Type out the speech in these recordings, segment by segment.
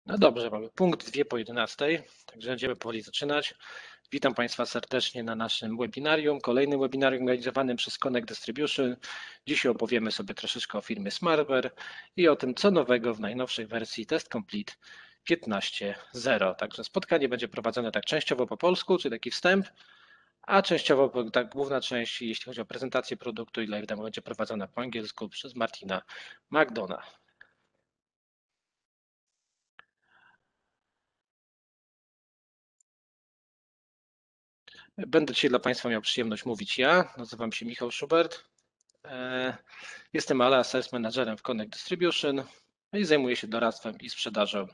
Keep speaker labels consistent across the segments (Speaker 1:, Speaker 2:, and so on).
Speaker 1: No dobrze, mamy punkt 2 po 11, także będziemy powoli zaczynać. Witam Państwa serdecznie na naszym webinarium, kolejnym webinarium realizowanym przez Connect Distribution. Dzisiaj opowiemy sobie troszeczkę o firmie SmartBear i o tym, co nowego w najnowszej wersji TestComplete 15.0. Także spotkanie będzie prowadzone tak częściowo po polsku, czyli taki wstęp, a częściowo tak główna część, jeśli chodzi o prezentację produktu i live demo, będzie prowadzona po angielsku przez Martina McDona. Będę dzisiaj dla Państwa miał przyjemność mówić ja. Nazywam się Michał Schubert. Jestem oraz sales managerem w Connect Distribution i zajmuję się doradztwem i sprzedażą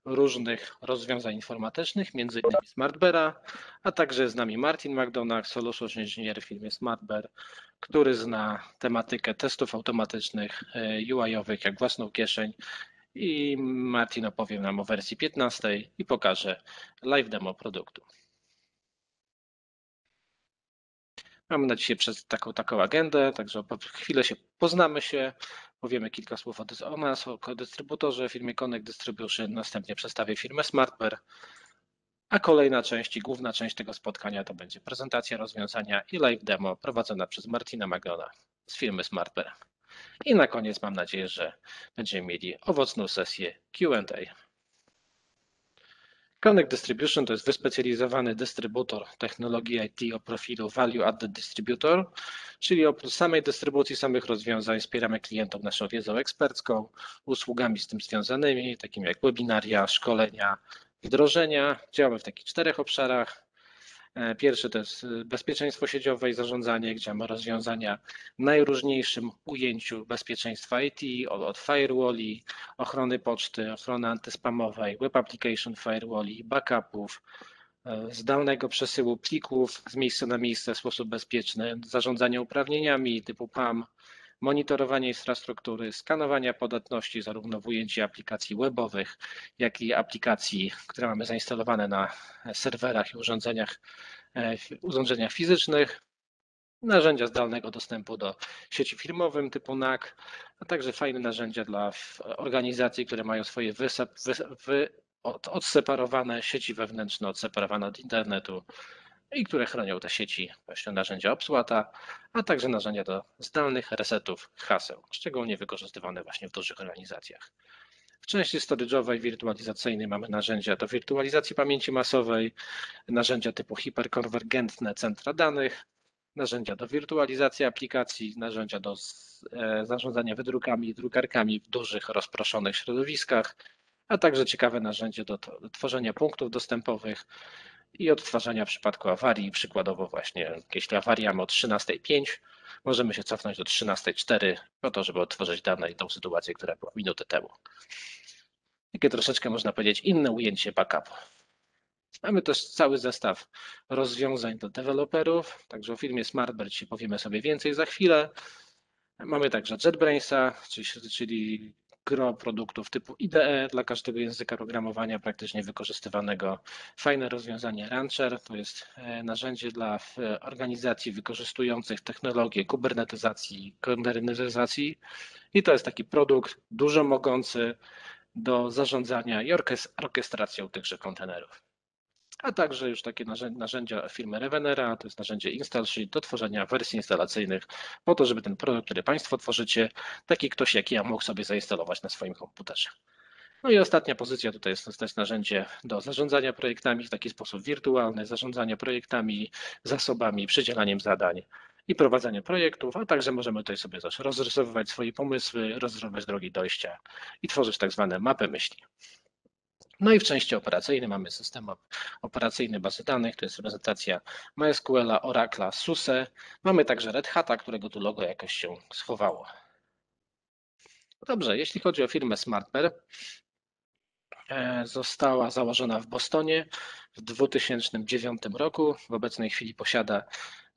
Speaker 1: różnych rozwiązań informatycznych, m.in. SmartBeara, a także z nami Martin McDonagh, solution engineer w firmie SmartBear, który zna tematykę testów automatycznych, UI-owych jak własną kieszeń. I Martin opowie nam o wersji 15 i pokaże live demo produktu. Mamy na dzisiaj przez taką agendę, także chwilę się poznamy się, powiemy kilka słów o nas, o dystrybutorze, firmie Connect Distribution, następnie przedstawię firmę SmartBear, a kolejna część i główna część tego spotkania to będzie prezentacja rozwiązania i live demo prowadzona przez Martina McDonagha z firmy SmartBear. I na koniec mam nadzieję, że będziemy mieli owocną sesję Q&A. Connect Distribution to jest wyspecjalizowany dystrybutor technologii IT o profilu Value Added Distributor, czyli oprócz samej dystrybucji samych rozwiązań wspieramy klientów naszą wiedzą ekspercką, usługami z tym związanymi, takimi jak webinaria, szkolenia, wdrożenia. Działamy w takich 4 obszarach. Pierwszy to jest bezpieczeństwo sieciowe i zarządzanie, gdzie mamy rozwiązania w najróżniejszym ujęciu bezpieczeństwa IT, od firewalli, ochrony poczty, ochrony antyspamowej, web application firewalli, backupów, zdalnego przesyłu plików z miejsca na miejsce w sposób bezpieczny, zarządzania uprawnieniami typu PAM, monitorowanie infrastruktury, skanowania podatności zarówno w ujęciu aplikacji webowych, jak i aplikacji, które mamy zainstalowane na serwerach i urządzeniach fizycznych, narzędzia zdalnego dostępu do sieci firmowym typu NAC, a także fajne narzędzia dla organizacji, które mają swoje odseparowane sieci wewnętrzne, odseparowane od internetu i które chronią te sieci, właśnie narzędzia obsłuta, a także narzędzia do zdalnych resetów haseł, szczególnie wykorzystywane właśnie w dużych organizacjach. W części storage'owej, wirtualizacyjnej mamy narzędzia do wirtualizacji pamięci masowej, narzędzia typu hiperkonwergentne centra danych, narzędzia do wirtualizacji aplikacji, narzędzia do zarządzania wydrukami i drukarkami w dużych, rozproszonych środowiskach, a także ciekawe narzędzie do tworzenia punktów dostępowych i odtwarzania w przypadku awarii. Przykładowo właśnie, jeśli awaria mamy o 13:05, możemy się cofnąć do 13:04 po to, żeby odtworzyć dane i tą sytuację, która była minutę temu. Takie troszeczkę można powiedzieć inne ujęcie backupu. Mamy też cały zestaw rozwiązań dla deweloperów, także o firmie SmartBear dzisiaj powiemy sobie więcej za chwilę. Mamy także JetBrainsa, czyli gro produktów typu IDE dla każdego języka programowania praktycznie wykorzystywanego. Fajne rozwiązanie Rancher, to jest narzędzie dla organizacji wykorzystujących technologię kubernetyzacji i to jest taki produkt dużo mogący do zarządzania i orkiestracją tychże kontenerów. A także już takie narzędzia firmy Revenera, to jest narzędzie InstallSheet do tworzenia wersji instalacyjnych po to, żeby ten produkt, który Państwo tworzycie, taki ktoś jak ja mógł sobie zainstalować na swoim komputerze. No i ostatnia pozycja tutaj jest też narzędzie do zarządzania projektami w taki sposób wirtualny, zarządzania projektami, zasobami, przydzielaniem zadań i prowadzenia projektów, a także możemy tutaj sobie też rozrysowywać swoje pomysły, rozrysować drogi dojścia i tworzyć tak zwane mapy myśli. No i w części operacyjnej mamy system operacyjny bazy danych, to jest reprezentacja MySQL-a, Oracle'a, SUSE. Mamy także Red Hata, którego tu logo jakoś się schowało. Dobrze, jeśli chodzi o firmę SmartBear, została założona w Bostonie w 2009 roku. W obecnej chwili posiada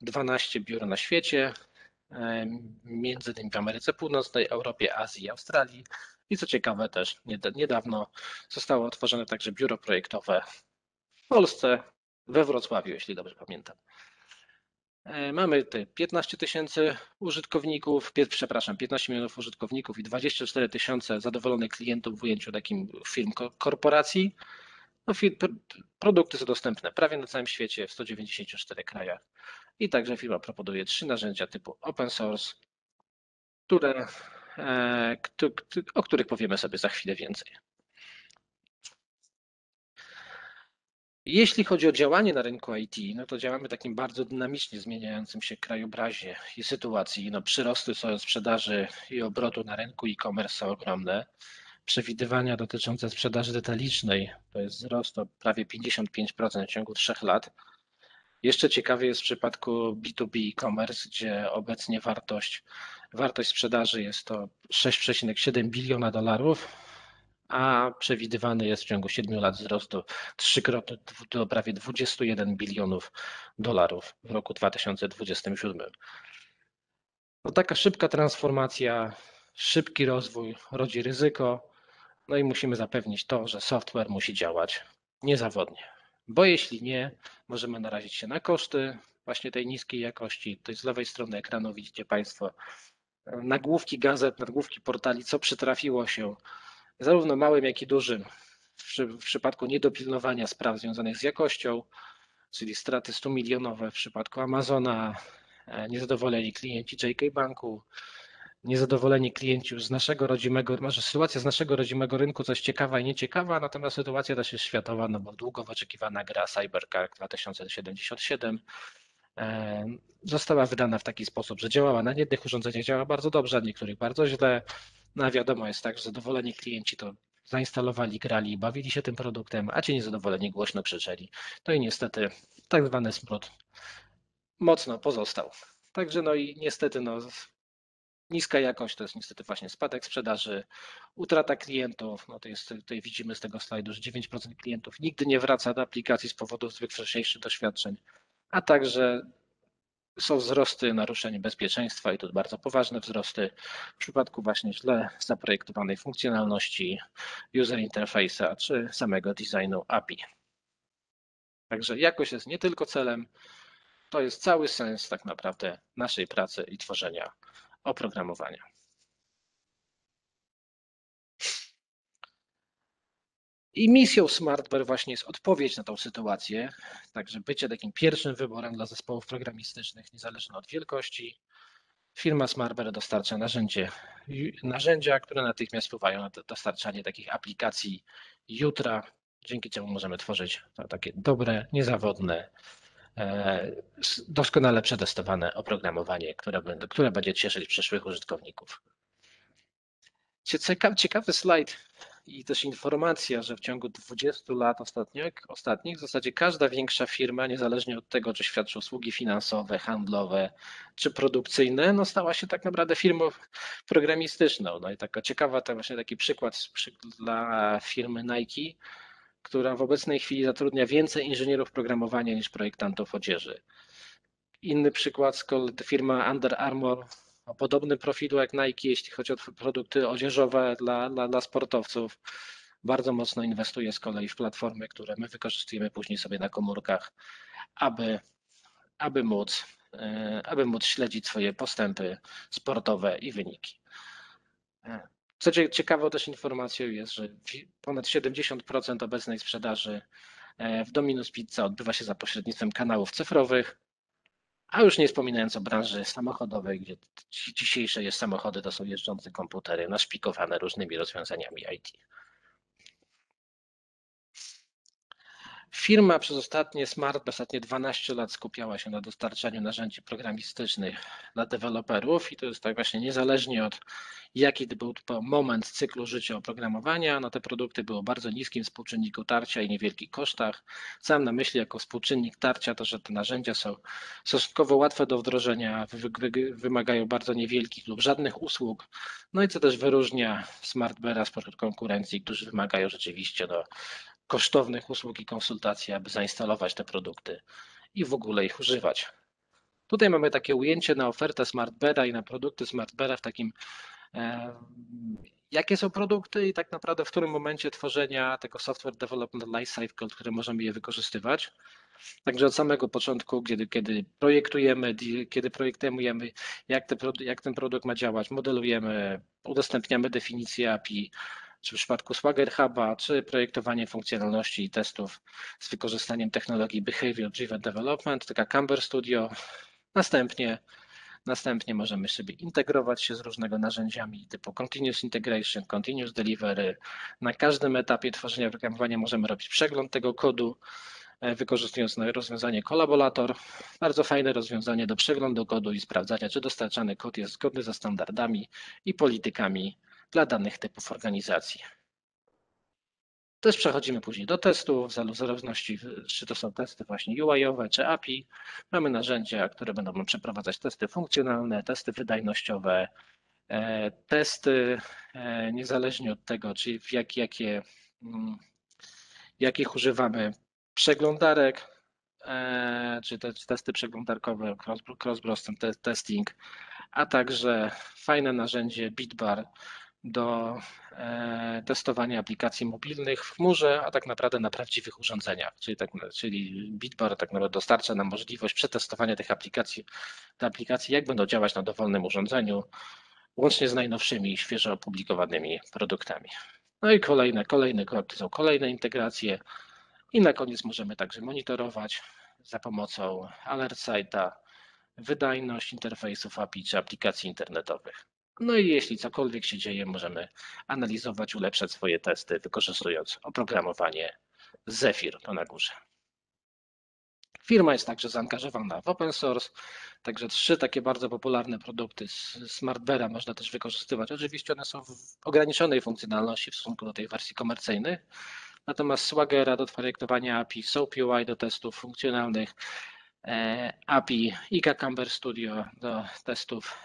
Speaker 1: 12 biur na świecie, między innymi w Ameryce Północnej, Europie, Azji i Australii. I co ciekawe też niedawno zostało otworzone także biuro projektowe w Polsce, we Wrocławiu, jeśli dobrze pamiętam. Mamy te 15 tysięcy użytkowników, przepraszam, 15 milionów użytkowników i 24 tysiące zadowolonych klientów w ujęciu takim firm korporacji. No, produkty są dostępne prawie na całym świecie, w 194 krajach. I także firma proponuje 3 narzędzia typu open source, o których powiemy sobie za chwilę więcej. Jeśli chodzi o działanie na rynku IT, no to działamy w takim bardzo dynamicznie zmieniającym się krajobrazie i sytuacji. No, przyrosty sprzedaży i obrotu na rynku e-commerce są ogromne. Przewidywania dotyczące sprzedaży detalicznej to jest wzrost o prawie 55% w ciągu 3 lat. Jeszcze ciekawy jest w przypadku B2B e-commerce, gdzie obecnie wartość sprzedaży jest to 6,7 biliona dolarów, a przewidywany jest w ciągu 7 lat wzrostu trzykrotny do prawie 21 bilionów dolarów w roku 2027. No taka szybka transformacja, szybki rozwój rodzi ryzyko, no i musimy zapewnić to, że software musi działać niezawodnie, bo jeśli nie, możemy narazić się na koszty właśnie tej niskiej jakości. Tutaj z lewej strony ekranu widzicie Państwo nagłówki gazet, nagłówki portali, co przytrafiło się zarówno małym, jak i dużym w przypadku niedopilnowania spraw związanych z jakością, czyli straty 100 milionowe w przypadku Amazona, niezadowoleni klienci JK Banku, niezadowoleni klienci już z naszego rodzimego, może sytuacja z naszego rodzimego rynku coś ciekawa i nieciekawa, natomiast sytuacja też jest światowa, no bo długo wyczekiwana gra CyberArk 2077 została wydana w taki sposób, że działała na jednych urządzeniach, działa bardzo dobrze, a niektórych bardzo źle. No a wiadomo jest tak, że zadowoleni klienci to zainstalowali, grali i bawili się tym produktem, a ci niezadowoleni głośno krzyczeli. No i niestety tak zwany smród mocno pozostał. Także no i niestety niska jakość to jest niestety właśnie spadek sprzedaży, utrata klientów. No to jest, tutaj widzimy z tego slajdu, że 9% klientów nigdy nie wraca do aplikacji z powodu zbyt wcześniejszych doświadczeń, a także są wzrosty naruszeń bezpieczeństwa i to bardzo poważne wzrosty w przypadku właśnie źle zaprojektowanej funkcjonalności user interface'a czy samego designu API. Także jakość jest nie tylko celem, to jest cały sens tak naprawdę naszej pracy i tworzenia oprogramowania. I misją SmartBear właśnie jest odpowiedź na tą sytuację, także bycie takim pierwszym wyborem dla zespołów programistycznych, niezależnie od wielkości. Firma SmartBear dostarcza narzędzia, które natychmiast wpływają na dostarczanie takich aplikacji jutra, dzięki czemu możemy tworzyć takie dobre, niezawodne, doskonale przetestowane oprogramowanie, które będzie cieszyć przyszłych użytkowników. Ciekawy slajd i też informacja, że w ciągu 20 lat ostatnich w zasadzie każda większa firma, niezależnie od tego, czy świadczy usługi finansowe, handlowe czy produkcyjne, no stała się tak naprawdę firmą programistyczną. No i taka ciekawa, to właśnie taki przykład dla firmy Nike, która w obecnej chwili zatrudnia więcej inżynierów programowania niż projektantów odzieży. Inny przykład, to firma Under Armour o podobnym profilu jak Nike, jeśli chodzi o produkty odzieżowe dla sportowców. Bardzo mocno inwestuje z kolei w platformy, które my wykorzystujemy później sobie na komórkach, aby móc śledzić swoje postępy sportowe i wyniki. Co ciekawą też informacją jest, że ponad 70% obecnej sprzedaży w Domino's Pizza odbywa się za pośrednictwem kanałów cyfrowych, a już nie wspominając o branży samochodowej, gdzie dzisiejsze samochody to są jeżdżące komputery naszpikowane różnymi rozwiązaniami IT. Firma przez ostatnie 12 lat skupiała się na dostarczaniu narzędzi programistycznych dla deweloperów i to jest tak właśnie niezależnie od jaki był to moment cyklu życia oprogramowania, no te produkty były o bardzo niskim współczynniku tarcia i niewielkich kosztach. Sam na myśli jako współczynnik tarcia to, że te narzędzia są stosunkowo łatwe do wdrożenia, wymagają bardzo niewielkich lub żadnych usług, no i co też wyróżnia SmartBeara spośród konkurencji, którzy wymagają rzeczywiście kosztownych usług i konsultacji, aby zainstalować te produkty i w ogóle ich używać. Tutaj mamy takie ujęcie na ofertę SmartBeara i na produkty SmartBeara w takim jakie są produkty i tak naprawdę w którym momencie tworzenia tego software development lifecycle, które możemy je wykorzystywać. Także od samego początku, kiedy projektujemy, jak ten produkt ma działać, modelujemy, udostępniamy definicję API, czy w przypadku Swagger Huba, czy projektowanie funkcjonalności i testów z wykorzystaniem technologii Behavior Driven Development, taka Camber Studio. Następnie możemy sobie integrować się z różnego narzędziami typu Continuous Integration, Continuous Delivery. Na każdym etapie tworzenia oprogramowania możemy robić przegląd tego kodu, wykorzystując rozwiązanie Collaborator. Bardzo fajne rozwiązanie do przeglądu kodu i sprawdzania, czy dostarczany kod jest zgodny ze standardami i politykami dla danych typów organizacji. Też przechodzimy później do testów, w zależności czy to są testy właśnie UI-owe czy API. Mamy narzędzia, które będą nam przeprowadzać testy funkcjonalne, testy wydajnościowe, testy niezależnie od tego, czy jakich używamy przeglądarek, czy te testy przeglądarkowe, cross-browser testing, a także fajne narzędzie Bitbar do testowania aplikacji mobilnych w chmurze, a tak naprawdę na prawdziwych urządzeniach. Czyli Bitbar tak naprawdę dostarcza nam możliwość przetestowania tych aplikacji, jak będą działać na dowolnym urządzeniu, łącznie z najnowszymi, świeżo opublikowanymi produktami. No i kolejne kroki są kolejne integracje i na koniec możemy także monitorować za pomocą alert site'a wydajność interfejsów API czy aplikacji internetowych. No i jeśli cokolwiek się dzieje, możemy analizować, ulepszać swoje testy, wykorzystując oprogramowanie Zephyr to na górze. Firma jest także zaangażowana w open source, także 3 takie bardzo popularne produkty z SmartBeara można też wykorzystywać. Oczywiście one są w ograniczonej funkcjonalności w stosunku do tej wersji komercyjnej, natomiast Swaggera do projektowania API, SoapUI do testów funkcjonalnych, API i Camber Studio do testów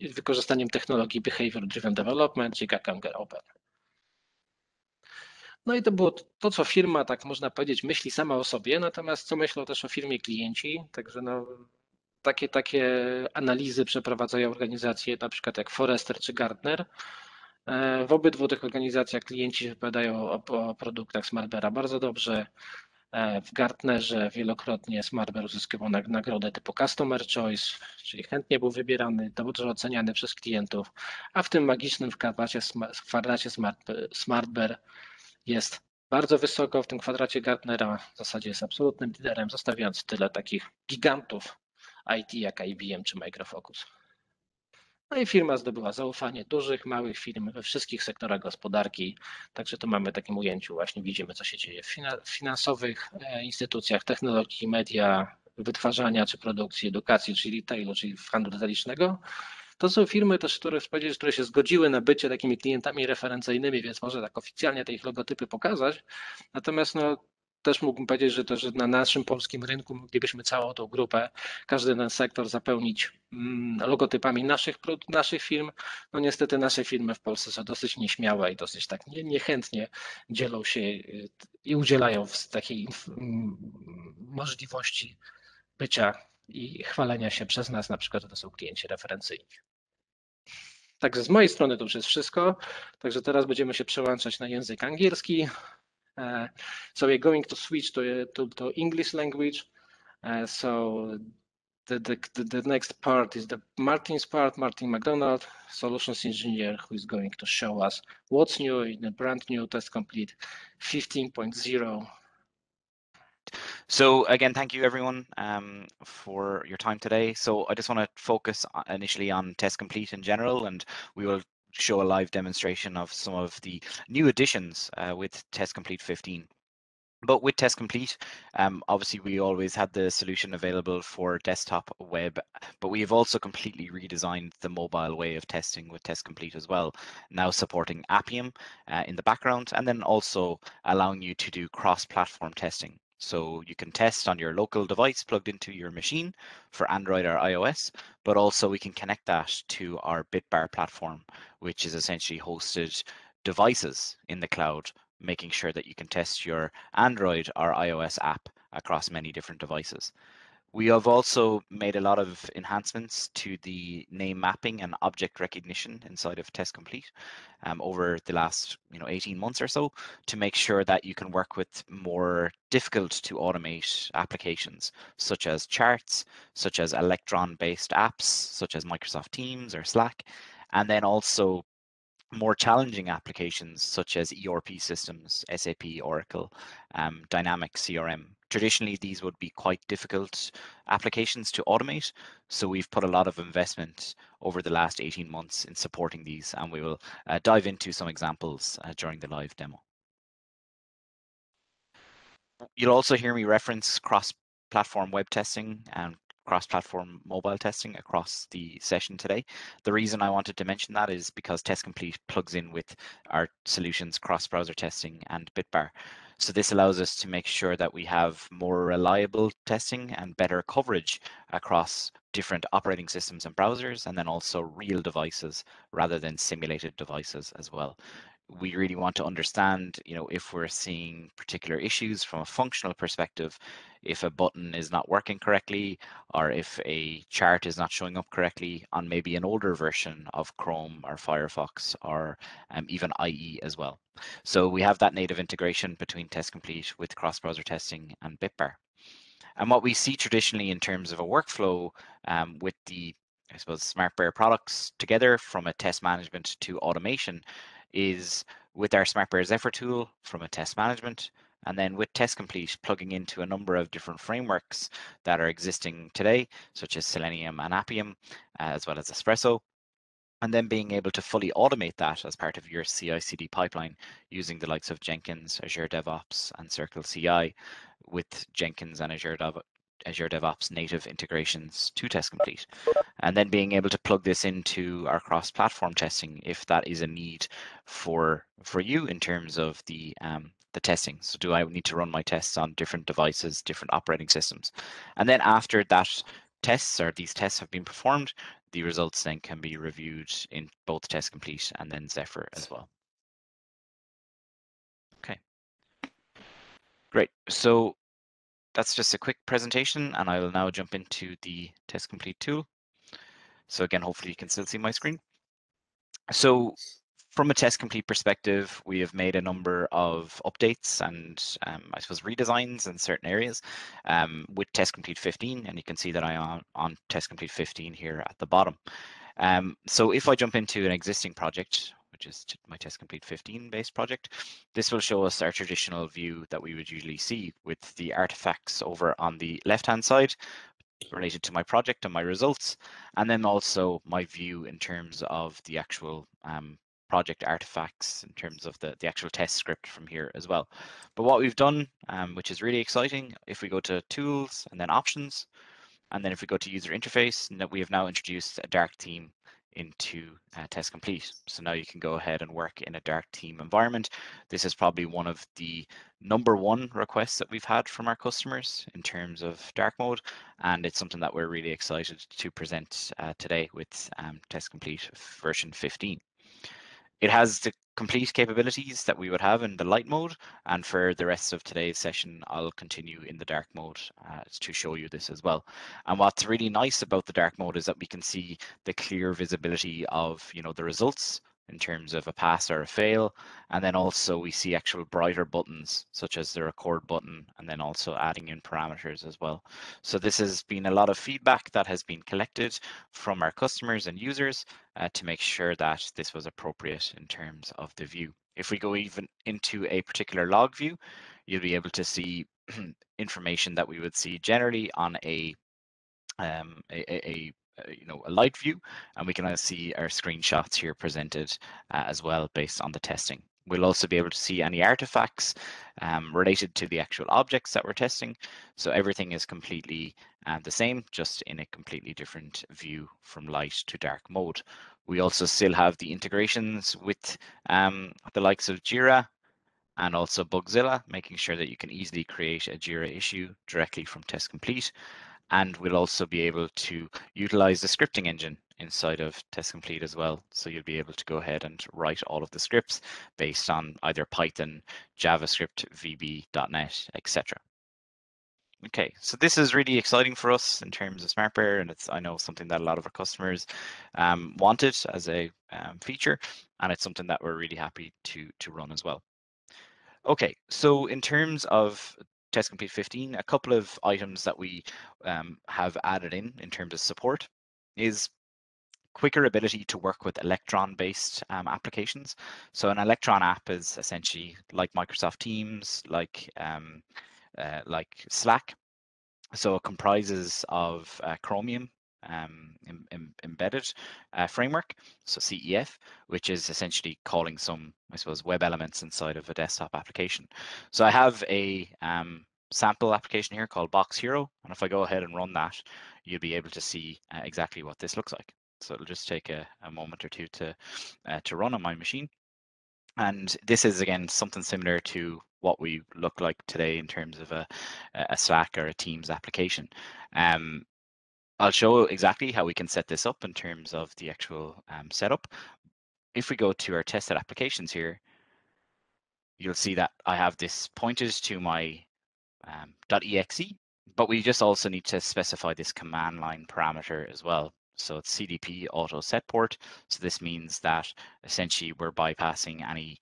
Speaker 1: z wykorzystaniem technologii Behavior Driven Development, czy Camber Open. No i to było to, co firma, tak można powiedzieć, myśli sama o sobie, natomiast co myślą też o firmie klienci, także no, takie analizy przeprowadzają organizacje, na przykład jak Forrester czy Gartner. W obydwu tych organizacjach klienci wypowiadają o produktach SmartBeara bardzo dobrze. W Gartnerze wielokrotnie SmartBear uzyskiwał nagrodę typu Customer Choice, czyli chętnie był wybierany, dobrze oceniany przez klientów, a w tym magicznym kwadracie SmartBear jest bardzo wysoko, w tym kwadracie Gartnera w zasadzie jest absolutnym liderem, zostawiając w tyle takich gigantów IT jak IBM czy Micro Focus. No i firma zdobyła zaufanie dużych, małych firm we wszystkich sektorach gospodarki. Także tu mamy w takim ujęciu właśnie widzimy, co się dzieje w finansowych instytucjach, technologii, media, wytwarzania czy produkcji, edukacji, czyli retailu, czyli w handlu detalicznego. To są firmy też, które się zgodziły na bycie takimi klientami referencyjnymi, więc może tak oficjalnie te ich logotypy pokazać. Natomiast no, też mógłbym powiedzieć, że na naszym polskim rynku moglibyśmy całą tą grupę, każdy ten sektor zapełnić logotypami naszych firm. No niestety nasze firmy w Polsce są dosyć nieśmiałe i dosyć tak niechętnie dzielą się i udzielają z takiej możliwości bycia i chwalenia się przez nas, na przykład, że to są klienci referencyjni. Także z mojej strony to już jest wszystko. Także teraz będziemy się przełączać na język angielski. So we're going to switch to English language. So the next part is Martin's part, Martin McDonald, solutions engineer, who is going to show us what's new in the brand new TestComplete 15.0.
Speaker 2: So again, thank you everyone for your time today. So I just want to focus initially on TestComplete in general, and we will show a live demonstration of some of the new additions with TestComplete 15. But with TestComplete, obviously we always had the solution available for desktop, web, but we have also completely redesigned the mobile way of testing with TestComplete as well, now supporting Appium in the background, and then also allowing you to do cross-platform testing. So you can test on your local device plugged into your machine for Android or iOS, but also we can connect that to our Bitbar platform, which is essentially hosted devices in the cloud, making sure that you can test your Android or iOS app across many different devices. We have also made a lot of enhancements to the name mapping and object recognition inside of TestComplete over the last 18 months or so, to make sure that you can work with more difficult to automate applications, such as charts, such as Electron-based apps, such as Microsoft Teams or Slack, and then also more challenging applications such as ERP systems, SAP, Oracle, Dynamics CRM. Traditionally, these would be quite difficult applications to automate. So we've put a lot of investment over the last 18 months in supporting these, and we will dive into some examples during the live demo. You'll also hear me reference cross-platform web testing and cross-platform mobile testing across the session today. The reason I wanted to mention that is because TestComplete plugs in with our solutions cross-browser testing and Bitbar. So this allows us to make sure that we have more reliable testing and better coverage across different operating systems and browsers, and then also real devices rather than simulated devices as well. We really want to understand, if we're seeing particular issues from a functional perspective, if a button is not working correctly, or if a chart is not showing up correctly on maybe an older version of Chrome or Firefox, or even IE as well. So we have that native integration between TestComplete with cross-browser testing and Bitbar. And what we see traditionally in terms of a workflow with the, I suppose, SmartBear products together, from a test management to automation, is with our SmartBear Zephyr tool from a test management, and then with TestComplete plugging into a number of different frameworks that are existing today, such as Selenium and Appium, as well as Espresso, and then being able to fully automate that as part of your CI/CD pipeline using the likes of Jenkins, Azure DevOps, and Circle CI, with Jenkins and Azure DevOps native integrations to TestComplete, and then being able to plug this into our cross-platform testing if that is a need for you in terms of the testing. So do I need to run my tests on different devices, different operating systems? And then after that these tests have been performed, the results then can be reviewed in both TestComplete and then Zephyr as well. Okay, great. So that's just a quick presentation, and I will now jump into the TestComplete tool. So again, hopefully you can still see my screen. So from a TestComplete perspective, we have made a number of updates and I suppose redesigns in certain areas with TestComplete 15, and you can see that I am on TestComplete 15 here at the bottom. So if I jump into an existing project, which is my TestComplete 15 based project, this will show us our traditional view that we would usually see with the artifacts over on the left-hand side related to my project and my results, and then also my view in terms of the actual project artifacts in terms of the actual test script from here as well. But what we've done, which is really exciting, if we go to tools and then options, and then if we go to user interface, we have now introduced a dark theme into TestComplete. So now you can go ahead and work in a dark theme environment. This is probably one of the #1 requests that we've had from our customers in terms of dark mode, and it's something that we're really excited to present today with TestComplete version 15. It has the complete capabilities that we would have in the light mode, and for the rest of today's session, I'll continue in the dark mode to show you this as well. And what's really nice about the dark mode is that we can see the clear visibility of the results in terms of a pass or a fail, and then also we see actual brighter buttons such as the record button, and then also adding in parameters as well. So this has been a lot of feedback that has been collected from our customers and users to make sure that this was appropriate in terms of the view. If we go even into a particular log view, you'll be able to see information that we would see generally on a light view, and we can see our screenshots here presented as well based on the testing. We'll also be able to see any artifacts related to the actual objects that we're testing. So everything is completely the same, just in a completely different view from light to dark mode. We also still have the integrations with the likes of Jira and also Bugzilla, making sure that you can easily create a Jira issue directly from TestComplete. And we'll also be able to utilize the scripting engine inside of TestComplete as well. So you'll be able to go ahead and write all of the scripts based on either Python, JavaScript, VB, .NET, etc. Okay, so this is really exciting for us in terms of SmartBear, and it's, I know, something that a lot of our customers wanted as a feature, and it's something that we're really happy to run as well. Okay, so in terms of TestComplete 15, a couple of items that we have added in terms of support is quicker ability to work with Electron-based applications. So an Electron app is essentially like Microsoft Teams, like Slack. So it comprises of Chromium embedded framework, so CEF, which is essentially calling some, I suppose, web elements inside of a desktop application. So I have a sample application here called Box Hero, and if I go ahead and run that, you'll be able to see exactly what this looks like. So it'll just take a moment or two to run on my machine. And this is, again, something similar to what we look like today in terms of a Slack or a Teams application. I'll show exactly how we can set this up in terms of the actual setup. If we go to our tested applications here, you'll see that I have this pointed to my .exe, but we just also need to specify this command line parameter as well. So it's CDP auto set port. So this means that essentially we're bypassing any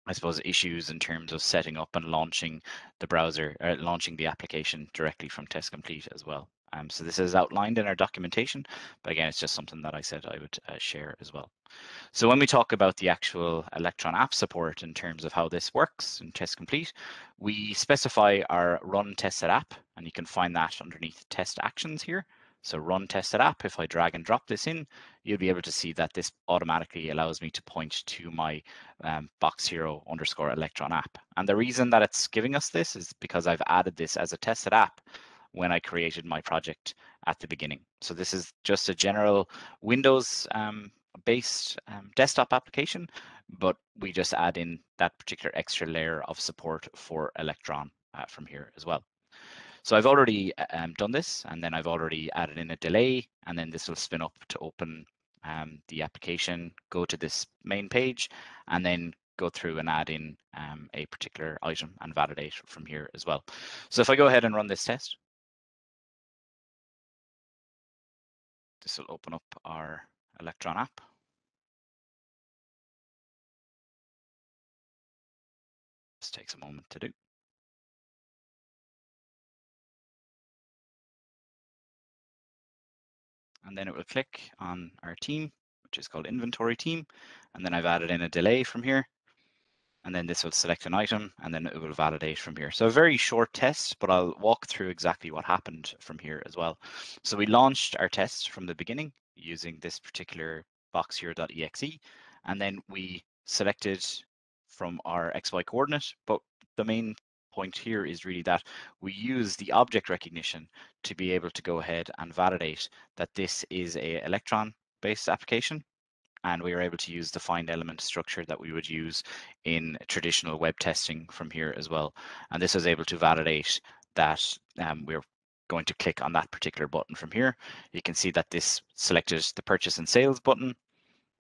Speaker 2: I suppose issues in terms of setting up and launching the browser, launching the application directly from TestComplete as well. So this is outlined in our documentation, but again, it's just something that I said I would share as well. So when we talk about the actual Electron App Support in terms of how this works in TestComplete, we specify our run tested app, and you can find that underneath test actions here. So run tested app, if I drag and drop this in, you'll be able to see that this automatically allows me to point to my box hero underscore Electron app. And the reason that it's giving us this is because I've added this as a tested app when I created my project at the beginning. So this is just a general Windows based desktop application, but we just add in that particular extra layer of support for Electron from here as well. So I've already done this, and then I've already added in a delay, and then this will spin up to open the application, go to this main page, and then go through and add in a particular item and validate from here as well. So if I go ahead and run this test, this will open up our Electron app. This takes a moment to do. And then it will click on our team, which is called inventory team. And then I've added in a delay from here. And then this will select an item, and then it will validate from here. So a very short test, but I'll walk through exactly what happened from here as well. So we launched our test from the beginning using this particular box here.exe, and then we selected from our XY coordinate, but the main point here is really that we use the object recognition to be able to go ahead and validate that this is a Electron based application, and we were able to use the find element structure that we would use in traditional web testing from here as well. And this was able to validate that we're going to click on that particular button from here. You can see that this selected the purchase and sales button,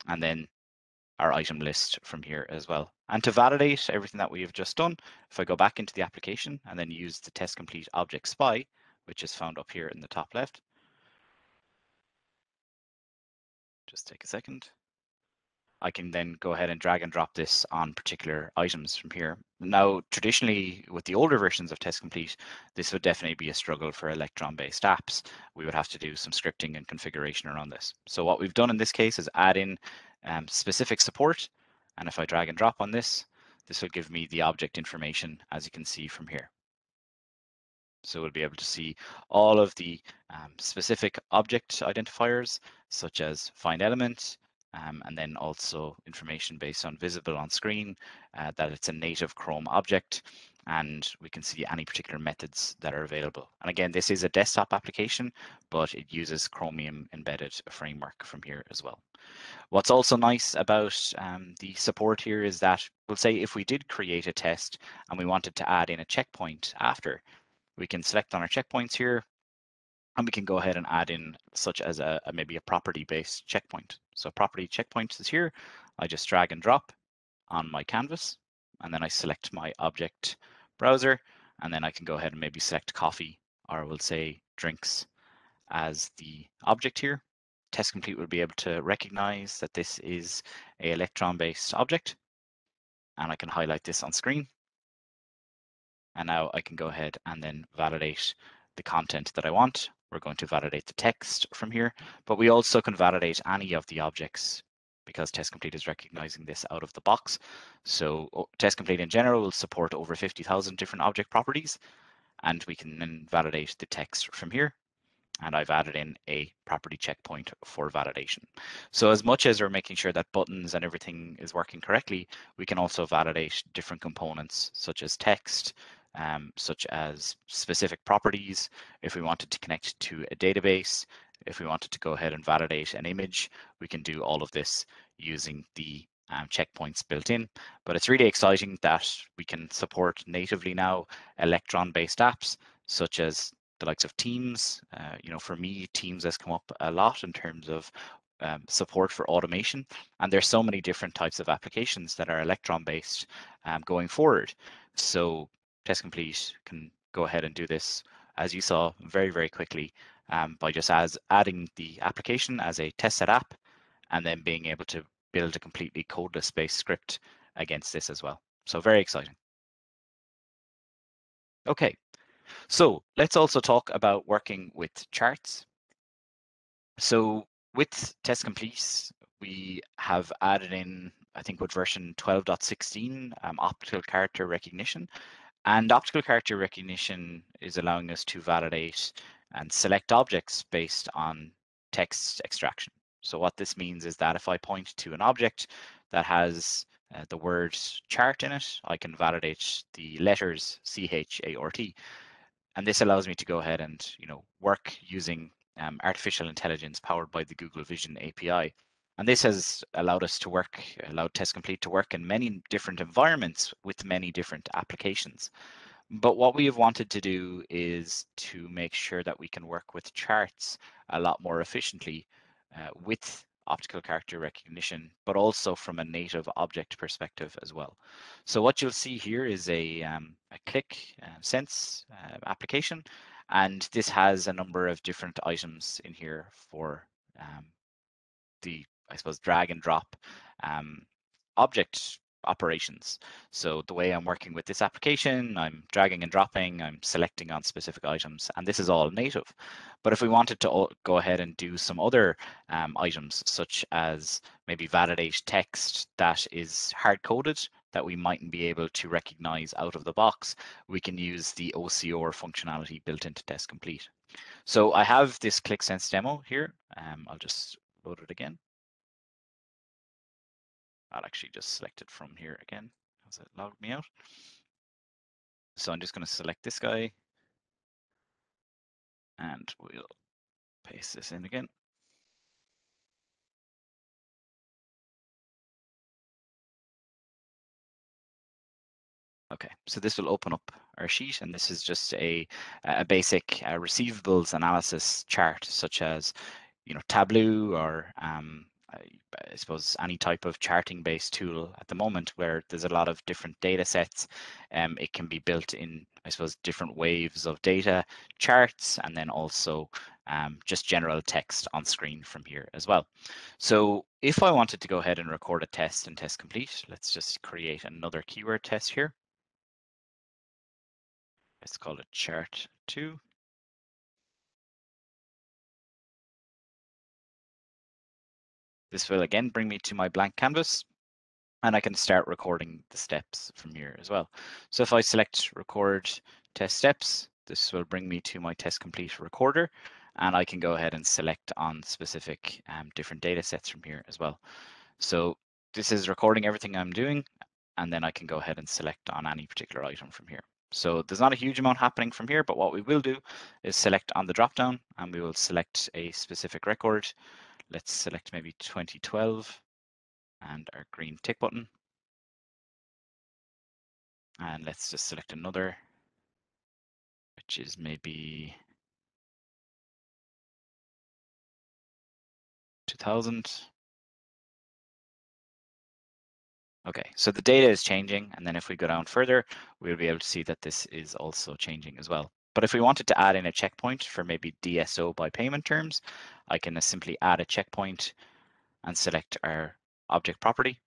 Speaker 2: and then our item list from here as well. And to validate everything that we have just done, if I go back into the application and then use the TestComplete object spy, which is found up here in the top left, just take a second. I can then go ahead and drag and drop this on particular items from here. Now, traditionally, with the older versions of TestComplete, this would definitely be a struggle for Electron-based apps. We would have to do some scripting and configuration around this. So what we've done in this case is add in specific support. And if I drag and drop on this, this will give me the object information, as you can see from here. So we'll be able to see all of the specific object identifiers, such as find element, and then also information based on visible on screen, that it's a native Chrome object, and we can see any particular methods that are available. And again, this is a desktop application, but it uses Chromium embedded framework from here as well. What's also nice about the support here is that, we'll say if we did create a test and we wanted to add in a checkpoint after, we can select on our checkpoints here, and we can go ahead and add in such as maybe a property-based checkpoint. So property checkpoint is here. I just drag and drop on my canvas, and then I select my object browser, and then I can go ahead and maybe select coffee, or we'll say drinks as the object here. TestComplete will be able to recognize that this is a Electron-based object, and I can highlight this on screen. And now I can go ahead and then validate the content that I want. We're going to validate the text from here, but we also can validate any of the objects because TestComplete is recognizing this out of the box. So TestComplete in general will support over 50,000 different object properties, and we can then validate the text from here. And I've added in a property checkpoint for validation. So as much as we're making sure that buttons and everything is working correctly, we can also validate different components such as text, such as specific properties. If we wanted to connect to a database, if we wanted to go ahead and validate an image, we can do all of this using the checkpoints built in. But it's really exciting that we can support natively now Electron-based apps such as the likes of Teams. For me, Teams has come up a lot in terms of support for automation, and there's so many different types of applications that are Electron-based going forward. So TestComplete can go ahead and do this, as you saw, very, very quickly by just adding the application as a test set app, and then being able to build a completely codeless-based script against this as well. So very exciting. Okay, so let's also talk about working with charts. So with TestComplete, we have added in, I think with version 12.16, optical character recognition. And optical character recognition is allowing us to validate and select objects based on text extraction. So what this means is that if I point to an object that has the word chart in it, I can validate the letters CHART. And this allows me to go ahead and work using artificial intelligence powered by the Google Vision API. And this has allowed TestComplete to work in many different environments with many different applications. But what we have wanted to do is to make sure that we can work with charts a lot more efficiently with optical character recognition, but also from a native object perspective as well. So what you'll see here is a click sense application, and this has a number of different items in here for the, I suppose, drag and drop object operations. So the way I'm working with this application, I'm dragging and dropping, I'm selecting on specific items, and this is all native. But if we wanted to go ahead and do some other items, such as maybe validate text that is hard-coded, that we mightn't be able to recognize out of the box, we can use the OCR functionality built into TestComplete. So I have this ClickSense demo here. I'll just load it again. I'll actually just select it from here again, because it logged me out. So I'm just going to select this guy, and we'll paste this in again. Okay, so this will open up our sheet, and this is just a basic receivables analysis chart, such as Tableau or I suppose any type of charting-based tool at the moment where there's a lot of different data sets. It can be built in, I suppose, different waves of data, charts, and then also just general text on screen from here as well. So if I wanted to go ahead and record a test in TestComplete, let's just create another keyword test here. Let's call it chart 2. This will again bring me to my blank canvas, and I can start recording the steps from here as well. So if I select record test steps, this will bring me to my TestComplete recorder, and I can go ahead and select on specific different data sets from here as well. So this is recording everything I'm doing, and then I can go ahead and select on any particular item from here. So there's not a huge amount happening from here, but what we will do is select on the dropdown, and we will select a specific record. Let's select maybe 2012 and our green tick button. And let's just select another, which is maybe 2000. Okay, so the data is changing, and then if we go down further, we'll be able to see that this is also changing as well. But if we wanted to add in a checkpoint for maybe DSO by payment terms, I can simply add a checkpoint and select our object property.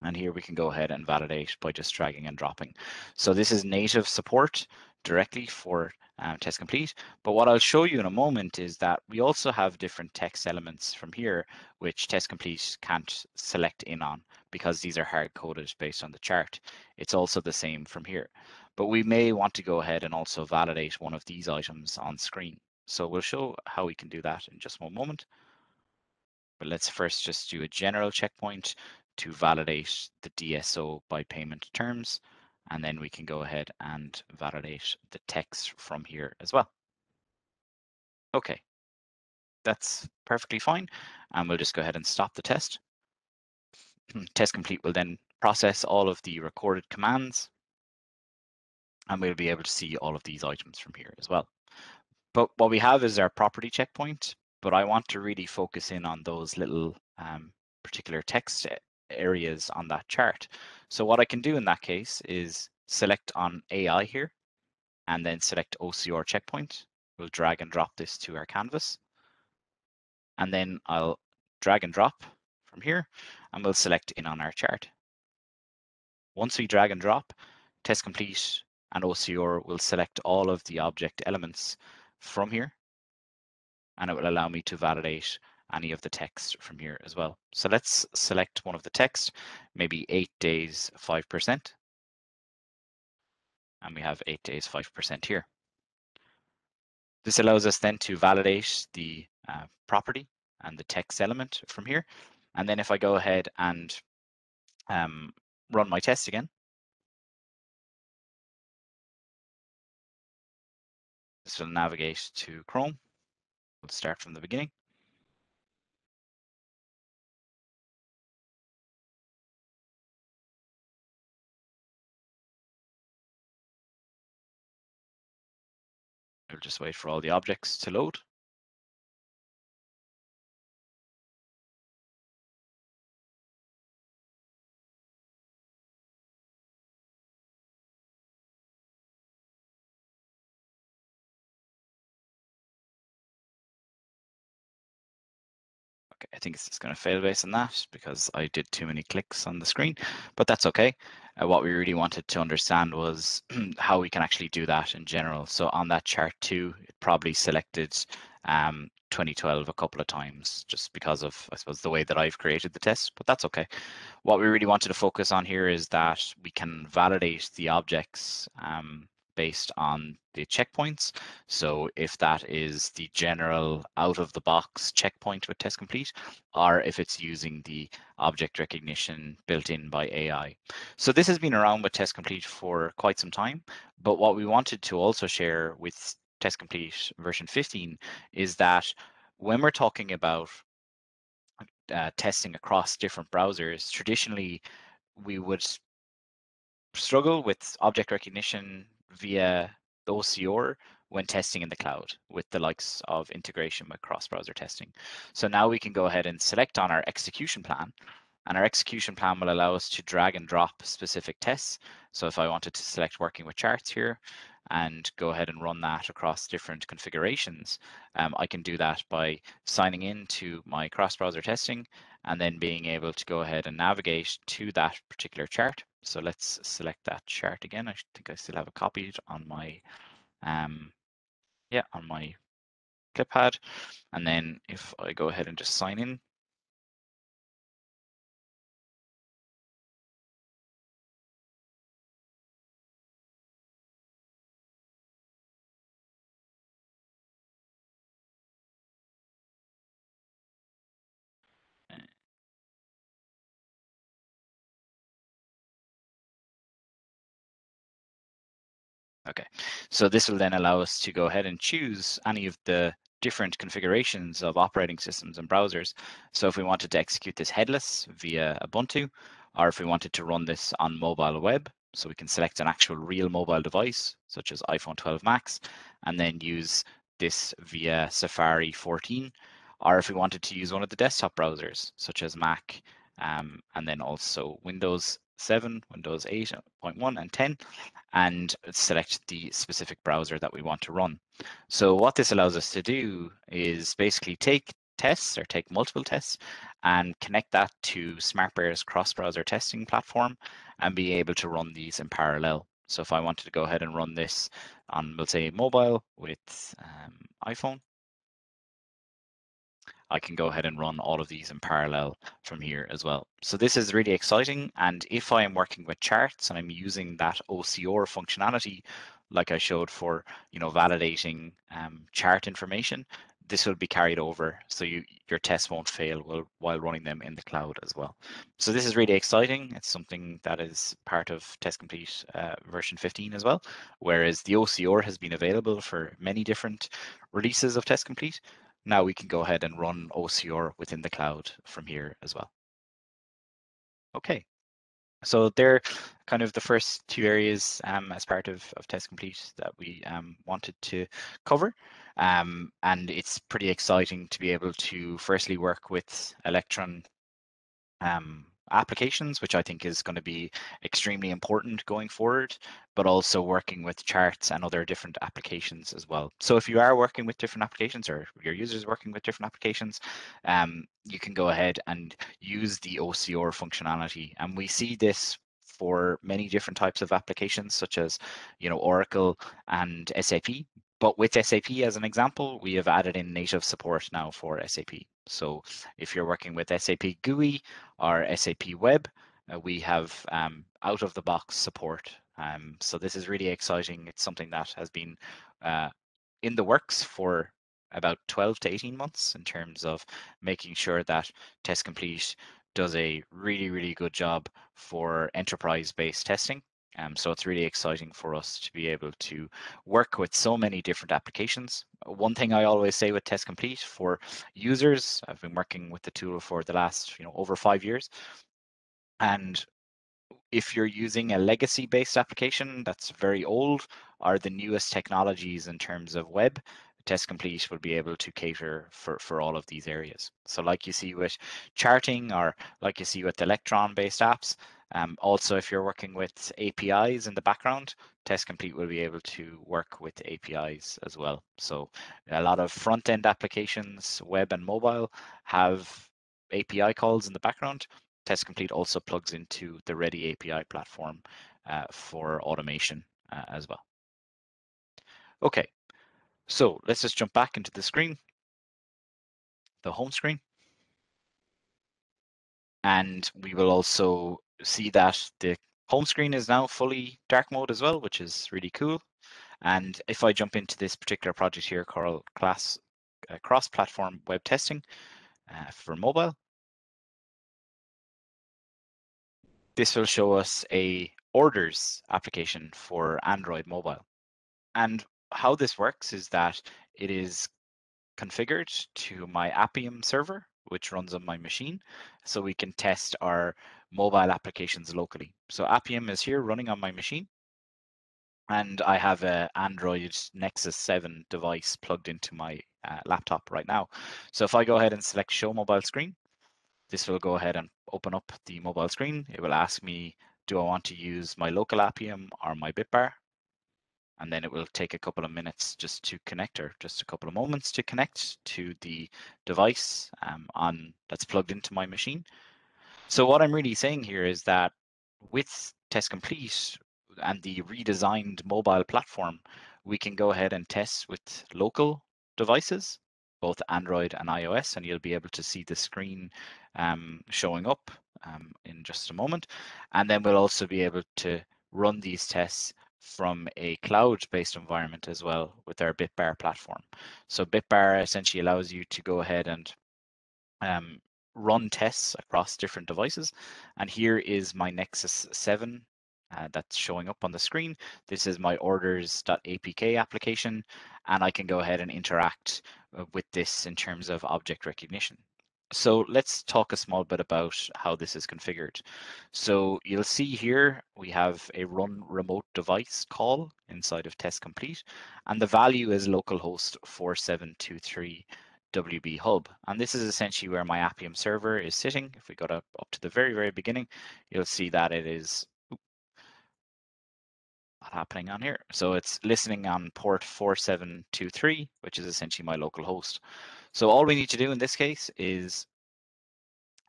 Speaker 2: And here we can go ahead and validate by just dragging and dropping. So this is native support directly for TestComplete. But what I'll show you in a moment is that we also have different text elements from here, which TestComplete can't select in on because these are hard coded based on the chart. It's also the same from here. But we may want to go ahead and also validate one of these items on screen. So we'll show how we can do that in just one moment. But let's first just do a general checkpoint to validate the DSO by payment terms. And then we can go ahead and validate the text from here as well. Okay, that's perfectly fine. And we'll just go ahead and stop the test. TestComplete will then process all of the recorded commands. And we'll be able to see all of these items from here as well. But what we have is our property checkpoint. But I want to really focus in on those little particular text areas on that chart. So what I can do in that case is select on AI here and then select OCR checkpoint. We'll drag and drop this to our canvas. And then I'll drag and drop from here and we'll select in on our chart. Once we drag and drop, TestComplete and OCR will select all of the object elements from here. And it will allow me to validate any of the text from here as well. So let's select one of the text, maybe 8 days, 5%. And we have 8 days, 5% here. This allows us then to validate the property and the text element from here. And then if I go ahead and run my test again, this will navigate to Chrome. We'll start from the beginning. We'll just wait for all the objects to load. Okay, I think it's just going to fail based on that because I did too many clicks on the screen, but that's okay. What we really wanted to understand was how we can actually do that in general. So on that chart too, it probably selected 2012 a couple of times just because of, I suppose, the way that I've created the test, but that's okay. What we really wanted to focus on here is that we can validate the objects based on the checkpoints. So if that is the general out of the box checkpoint with TestComplete, or if it's using the object recognition built in by AI. So this has been around with TestComplete for quite some time, but what we wanted to also share with TestComplete version 15 is that when we're talking about testing across different browsers, traditionally we would struggle with object recognition via the OCR when testing in the cloud with the likes of integration with cross-browser testing. So now we can go ahead and select on our execution plan, and our execution plan will allow us to drag and drop specific tests. So if I wanted to select working with charts here and go ahead and run that across different configurations, I can do that by signing in to my cross-browser testing and then being able to go ahead and navigate to that particular chart. So let's select that chart again. I think I still have it copied on my on my clippad. And then if I go ahead and just sign in, okay, so this will then allow us to go ahead and choose any of the different configurations of operating systems and browsers. So if we wanted to execute this headless via Ubuntu, or if we wanted to run this on mobile web, so we can select an actual real mobile device, such as iPhone 12 Max, and then use this via Safari 14, or if we wanted to use one of the desktop browsers, such as Mac and then also Windows 7, Windows 8.1 and 10, and select the specific browser that we want to run. So what this allows us to do is basically take tests or take multiple tests and connect that to SmartBear's cross-browser testing platform and be able to run these in parallel. So if I wanted to go ahead and run this on, we'll say, mobile with iPhone, I can go ahead and run all of these in parallel from here as well. So this is really exciting. And if I am working with charts and I'm using that OCR functionality, like I showed for, validating chart information, this will be carried over, so your tests won't fail while running them in the cloud as well. So this is really exciting. It's something that is part of TestComplete version 15 as well, whereas the OCR has been available for many different releases of TestComplete. Now we can go ahead and run OCR within the cloud from here as well. Okay, so they're kind of the first two areas as part of TestComplete that we wanted to cover. And it's pretty exciting to be able to firstly work with Electron applications, which I think is going to be extremely important going forward, but also working with charts and other different applications as well. So if you are working with different applications or your users working with different applications, you can go ahead and use the OCR functionality. And we see this for many different types of applications, such as, Oracle and SAP. But with SAP as an example, we have added in native support now for SAP. So if you're working with SAP GUI or SAP Web, we have out-of-the-box support. So this is really exciting. It's something that has been in the works for about 12 to 18 months in terms of making sure that TestComplete does a really, really good job for enterprise-based testing. So it's really exciting for us to be able to work with so many different applications. One thing I always say with TestComplete for users, I've been working with the tool for the last, over 5 years. And if you're using a legacy-based application that's very old or the newest technologies in terms of web, TestComplete will be able to cater for all of these areas. So like you see with charting or like you see with Electron-based apps, also if you're working with APIs in the background, TestComplete will be able to work with APIs as well. So a lot of front-end applications, web and mobile, have API calls in the background. TestComplete also plugs into the Ready API platform for automation as well. Okay, so let's just jump back into the screen, the home screen. And we will also see that the home screen is now fully dark mode as well, which is really cool. And if I jump into this particular project here called cross-platform web testing for mobile, this will show us a orders application for Android mobile. And how this works is that it is configured to my Appium server, which runs on my machine, so we can test our mobile applications locally. So Appium is here running on my machine, and I have an Android Nexus 7 device plugged into my laptop right now. So if I go ahead and select Show Mobile Screen, this will go ahead and open up the mobile screen. It will ask me, do I want to use my local Appium or my Bitbar? And then it will take a couple of minutes just to connect, or just a couple of moments to connect to the device that's plugged into my machine. So what I'm really saying here is that with TestComplete and the redesigned mobile platform, we can go ahead and test with local devices, both Android and iOS, and you'll be able to see the screen showing up in just a moment. And then we'll also be able to run these tests from a cloud-based environment as well with our Bitbar platform. So Bitbar essentially allows you to go ahead and run tests across different devices. And here is my Nexus 7 that's showing up on the screen. This is my orders.apk application, and I can go ahead and interact with this in terms of object recognition. So let's talk a small bit about how this is configured. So you'll see here we have a run remote device call inside of TestComplete, and the value is localhost 4723 WB hub. And this is essentially where my Appium server is sitting. If we go up to the very, very beginning, you'll see that it is not happening on here. So it's listening on port 4723, which is essentially my local host. So all we need to do in this case is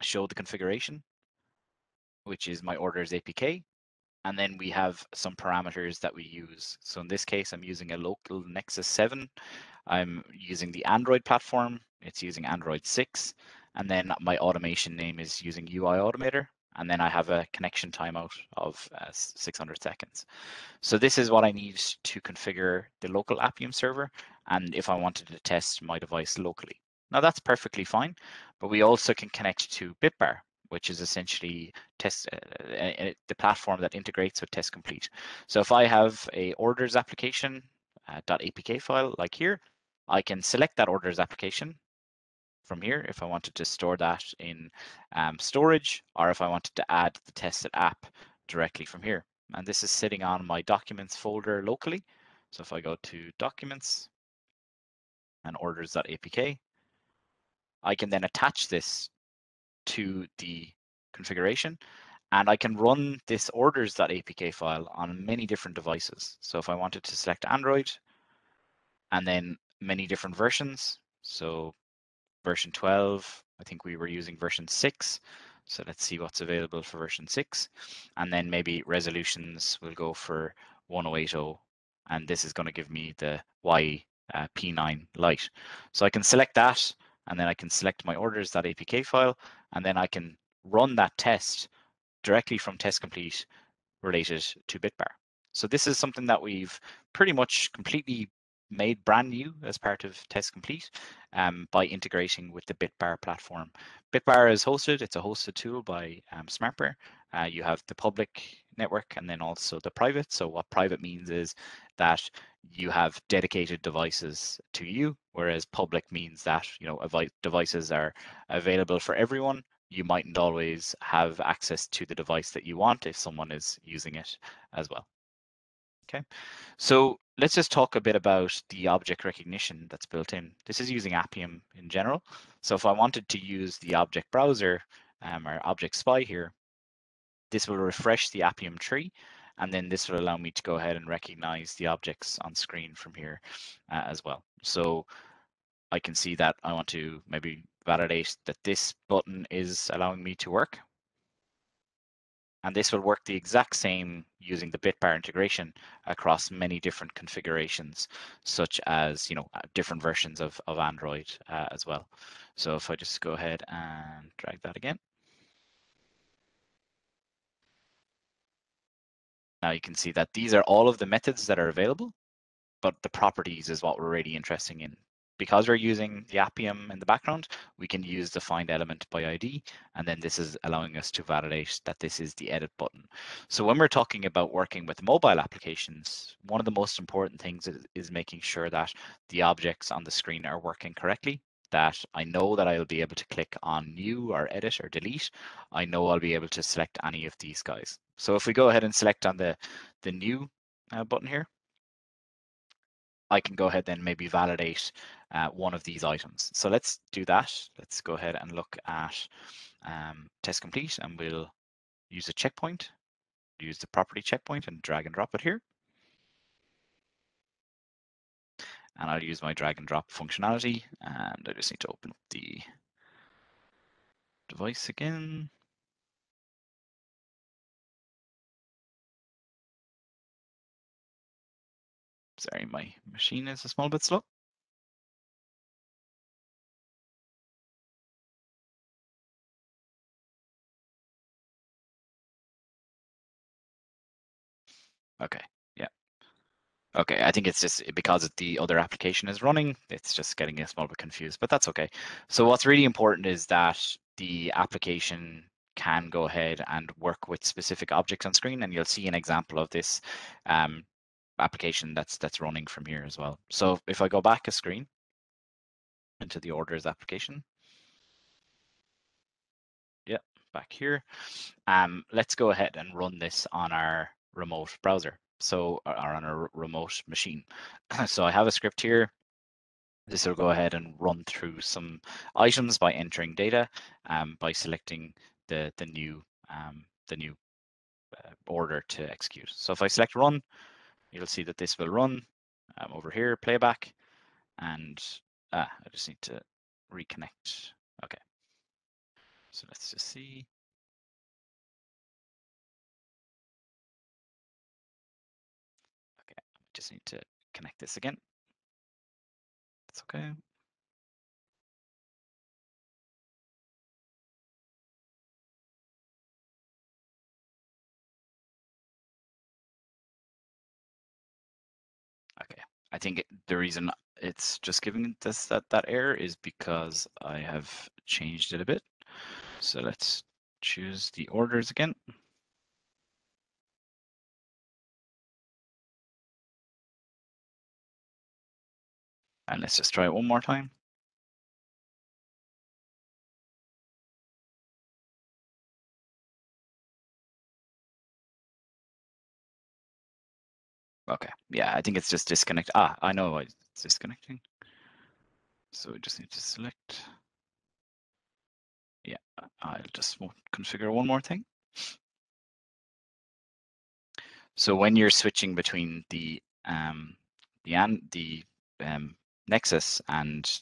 Speaker 2: show the configuration, which is my orders APK. And then we have some parameters that we use. So in this case, I'm using a local Nexus 7. I'm using the Android platform. It's using Android 6. And then my automation name is using UI Automator. And then I have a connection timeout of 600 seconds. So this is what I need to configure the local Appium server, and if I wanted to test my device locally. Now that's perfectly fine, but we also can connect to Bitbar, which is essentially the platform that integrates with TestComplete. So if I have a orders application .apk file like here, I can select that orders application from here if I wanted to store that in storage, or if I wanted to add the tested app directly from here. And this is sitting on my documents folder locally. So if I go to documents and orders.apk, I can then attach this to the configuration, and I can run this orders.apk file on many different devices. So if I wanted to select Android and then many different versions, so version 12, I think we were using version 6. So let's see what's available for version 6. And then maybe resolutions will go for 1080. And this is going to give me the P9 Lite. So I can select that, and then I can select my orders.apk file, and then I can run that test directly from TestComplete related to Bitbar. So this is something that we've pretty much completely made brand new as part of TestComplete by integrating with the Bitbar platform. Bitbar is hosted, it's a hosted tool by SmartBear. You have the public network and then also the private. So what private means is that you have dedicated devices to you, whereas public means that devices are available for everyone. You mightn't always have access to the device that you want if someone is using it as well. Okay, so let's just talk a bit about the object recognition that's built in. This is using Appium in general. So if I wanted to use the object browser or object spy here, this will refresh the Appium tree, and then this will allow me to go ahead and recognize the objects on screen from here as well. So I can see that I want to maybe validate that this button is allowing me to work. And this will work the exact same using the Bitbar integration across many different configurations, such as different versions of Android as well. So if I just go ahead and drag that again. Now you can see that these are all of the methods that are available, but the properties is what we're really interested in. Because we're using the Appium in the background, we can use the find element by ID, and then this is allowing us to validate that this is the edit button. So when we're talking about working with mobile applications, one of the most important things is making sure that the objects on the screen are working correctly, that I know that I'll be able to click on new or edit or delete. I know I'll be able to select any of these guys. So if we go ahead and select on the new button here, I can go ahead then maybe validate one of these items. So let's do that. Let's go ahead and look at TestComplete, and we'll use a checkpoint, use the property checkpoint and drag and drop it here. And I'll use my drag and drop functionality, and I just need to open up the device again. Sorry, my machine is a small bit slow. Okay, yeah. Okay, I think it's just because the other application is running, it's just getting a small bit confused, but that's okay. So what's really important is that the application can go ahead and work with specific objects on screen, and you'll see an example of this application that's running from here as well. So if I go back a screen into the orders application, yeah, back here, let's go ahead and run this on our remote browser. So, or on a remote machine. So I have a script here. This will go ahead and run through some items by entering data, by selecting the new order to execute. So if I select run, you'll see that this will run over here, playback, and I just need to reconnect. Okay, so let's just see. Okay, I just need to connect this again. That's okay. Okay, I think the reason it's just giving this that error is because I have changed it a bit. So let's choose the orders again. And let's just try it one more time. Okay, yeah, I think it's just disconnect. I know why it's disconnecting. So we just need to select. Yeah, I'll just configure one more thing. So when you're switching between the Nexus and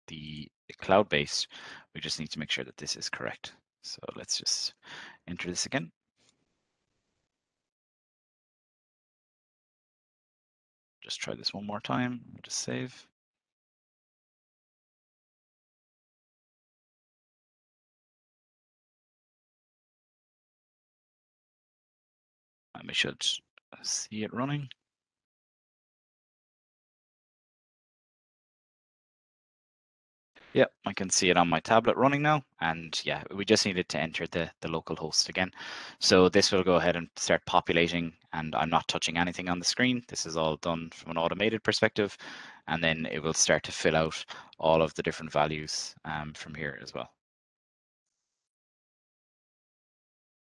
Speaker 2: the cloud-based, we just need to make sure that this is correct. So let's just enter this again. Just try this one more time. Just save. And we should see it running. Yep, I can see it on my tablet running now. And yeah, we just needed to enter the local host again. So this will go ahead and start populating, and I'm not touching anything on the screen. This is all done from an automated perspective. And then it will start to fill out all of the different values from here as well.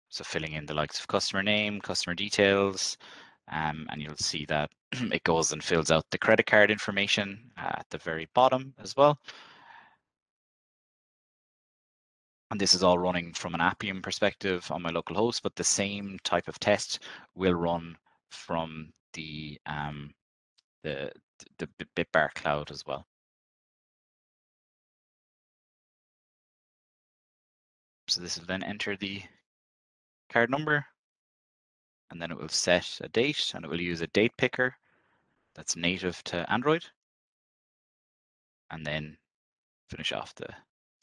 Speaker 2: So filling in the likes of customer name, customer details, and you'll see that it goes and fills out the credit card information at the very bottom as well. And this is all running from an Appium perspective on my local host, but the same type of test will run from the Bitbar cloud as well. So this will then enter the card number, and then it will set a date, and it will use a date picker that's native to Android, and then finish off the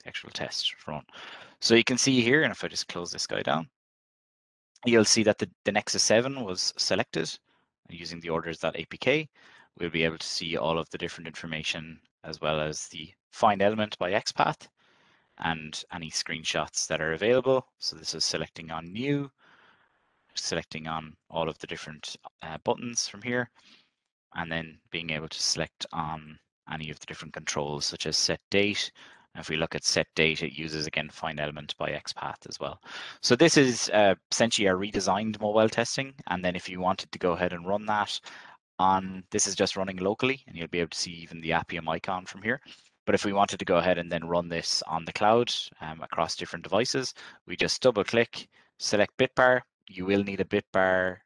Speaker 2: actual test run. So you can see here, and if I just close this guy down, you'll see that the Nexus 7 was selected. Using the orders.apk, we'll be able to see all of the different information, as well as the find element by XPath and any screenshots that are available. So this is selecting on new, selecting on all of the different buttons from here, and then being able to select on any of the different controls, such as set date. And if we look at set date, it uses again find element by XPath as well. So this is essentially a redesigned mobile testing. And then if you wanted to go ahead and run that on, this is just running locally, and you'll be able to see even the Appium icon from here. But if we wanted to go ahead and then run this on the cloud across different devices, we just double click, select Bitbar. You will need a Bitbar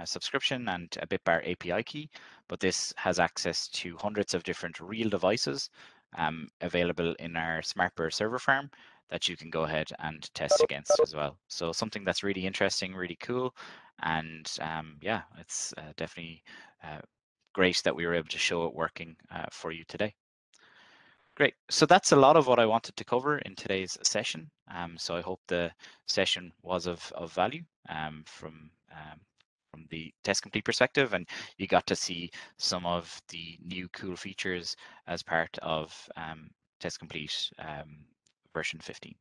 Speaker 2: subscription and a Bitbar API key, but this has access to hundreds of different real devices available in our SmartBear server farm that you can go ahead and test against as well. So something that's really interesting, really cool, and yeah, it's definitely great that we were able to show it working for you today. Great. So that's a lot of what I wanted to cover in today's session. So I hope the session was of value from the TestComplete perspective, and you got to see some of the new cool features as part of TestComplete version 15.